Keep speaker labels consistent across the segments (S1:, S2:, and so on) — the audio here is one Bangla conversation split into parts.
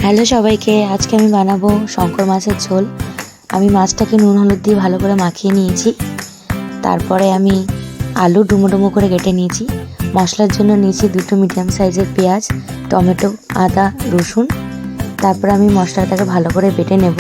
S1: হ্যালো সবাইকে, আজকে আমি বানাবো শঙ্কর মাছের ঝোল। আমি মাছটাকে নুন হলুদ দিয়ে ভালো করে মাখিয়ে নিয়েছি। তারপরে আমি আলু ডুমো ডুমো করে কেটে নিয়েছি। মশলার জন্য নিয়েছি 2টো মিডিয়াম সাইজের পেঁয়াজ, টমেটো, আদা, রসুন। তারপরে আমি মশলাটাকে ভালো করে বেটে নেব।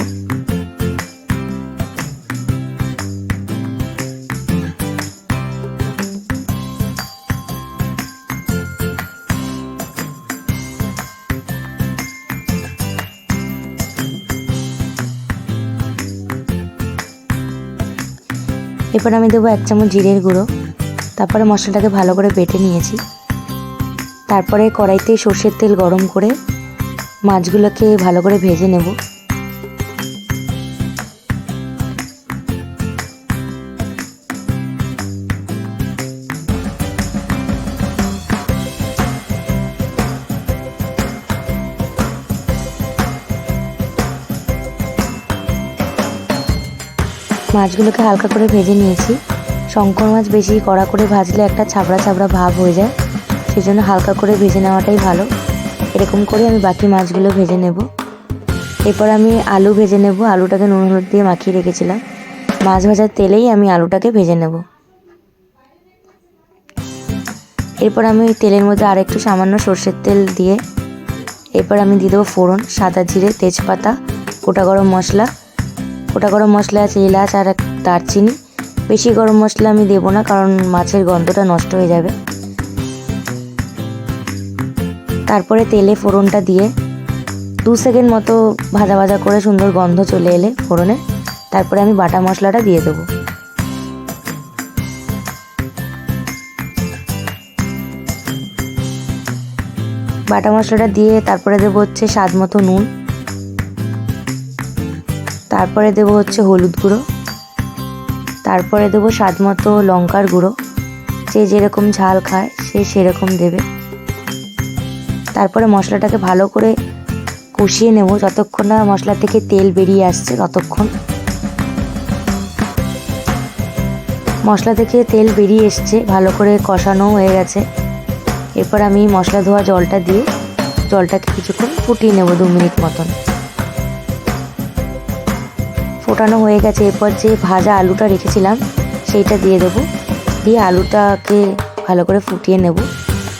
S1: এরপর আমি দেবো 1 চামচ জিরের গুঁড়ো। তারপরে মশলাটাকে ভালো করে বেটে নিয়েছি। তারপরে কড়াইতে সর্ষের তেল গরম করে মাছগুলোকে ভালো করে ভেজে নেব। মাছগুলোকে হালকা করে ভেজে নিয়েছি। শঙ্কর মাছ বেশি কড়া করে ভাজলে একটা ছাবড়া ছাবড়া ভাব হয়ে যায়, সেজন্য হালকা করে ভেজে নেওয়াটাই ভালো। এরকম করে আমি বাকি মাছগুলো ভেজে নেব। এরপর আমি আলু ভেজে নেব। আলুটাকে নুন হলুদ দিয়ে মাখিয়ে রেখেছিলাম। মাছ ভাজার তেলেই আমি আলুটাকে ভেজে নেব। এরপর আমি তেলের মধ্যে আরেকটু সামান্য সর্ষের তেল দিয়ে এরপর আমি দিয়ে দেবো ফোড়ন, সাদা জিরে, তেজপাতা, গোটা গরম মশলা। গোটা গরম মশলা আছে এলাচ আর দারচিনি। বেশি গরম মশলা আমি দেবো না, কারণ মাছের গন্ধটা নষ্ট হয়ে যাবে। তারপরে তেলে ফোড়নটা দিয়ে 2 সেকেন্ড মতো ভাজা ভাজা করে সুন্দর গন্ধ চলে এলে ফোড়নে, তারপরে আমি বাটা মশলাটা দিয়ে দেবো। বাটা মশলাটা দিয়ে তারপরে দেবো হচ্ছে স্বাদ মতো নুন। তারপরে দেবো হচ্ছে হলুদ গুঁড়ো। তারপরে দেবো স্বাদ মতো লঙ্কার গুঁড়ো। যে যেরকম ঝাল খায় সে সেরকম দেবে। তারপরে মশলাটাকে ভালো করে কষিয়ে নেব যতক্ষণ না মশলা থেকে তেল বেরিয়ে আসছে ততক্ষণ। মশলা থেকে তেল বেরিয়ে এসছে, ভালো করে কষানো হয়ে গেছে। এরপর আমি মশলা ধোয়া জলটা দিয়ে জলটাকে কিছুক্ষণ ফুটিয়ে নেব, 2 মিনিট মতন। ফোটানো হয়ে গেছে। এরপর যে ভাজা আলুটা রেখেছিলাম সেইটা দিয়ে দেবো। দিয়ে আলুটাকে ভালো করে ফুটিয়ে নেব।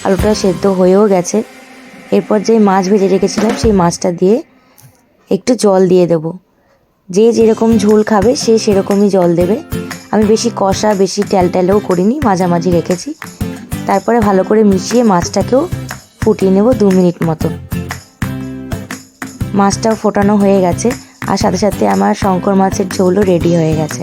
S1: আলুটা সেদ্ধ হয়েও গেছে। এরপর যে মাছ ভেজে রেখেছিলাম সেই মাছটা দিয়ে একটু জল দিয়ে দেব। যে যেরকম ঝোল খাবে সে সেরকমই জল দেবে। আমি বেশি কষা বেশি ট্যালট্যালেও করিনি, মাঝামাঝি রেখেছি। তারপরে ভালো করে মিশিয়ে মাছটাকেও ফুটিয়ে নেব 2 মিনিট মতো। মাছটাও ফোটানো হয়ে গেছে, আর সাথে সাথে আমার শঙ্কর মাছের ঝোলও রেডি হয়ে গেছে।